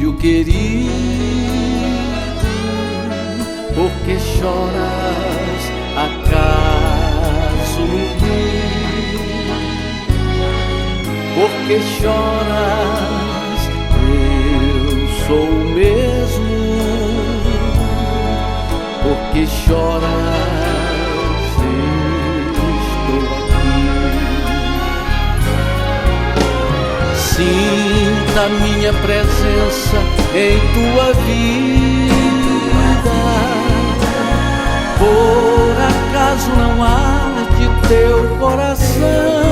Filho querido, por que choras? Acaso não vi? Por que choras? Eu sou o mesmo. Por que choras? Estou aqui. Sinta minha presença em tua vida. Por acaso não arde teu coração?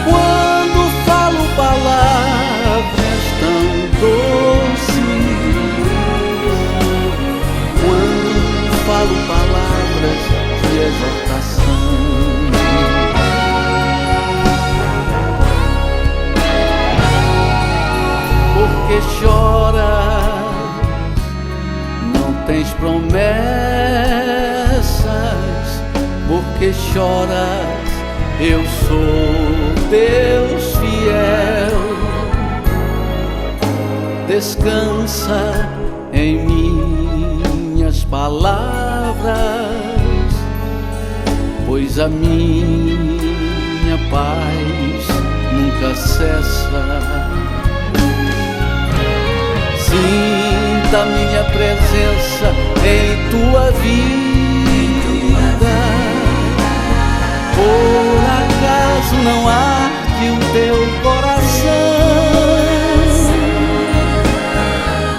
Quando falo palavras tão doces, quando falo palavras de exortação, por que choras? Não tens promessas. Por que choras? Eu sou Deus fiel. Descansa em minhas palavras, pois a minha paz nunca cessa. Sinta minha presença em tua vida. Por acaso não arde o teu coração?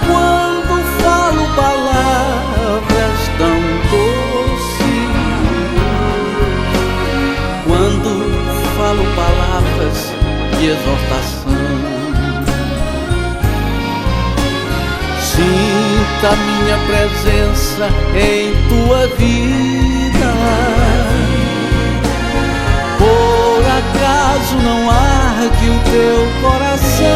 Quando falo palavras tão doces, quando falo palavras de exortação, sinta minha presença em tua vida. Por acaso não arde o teu coração?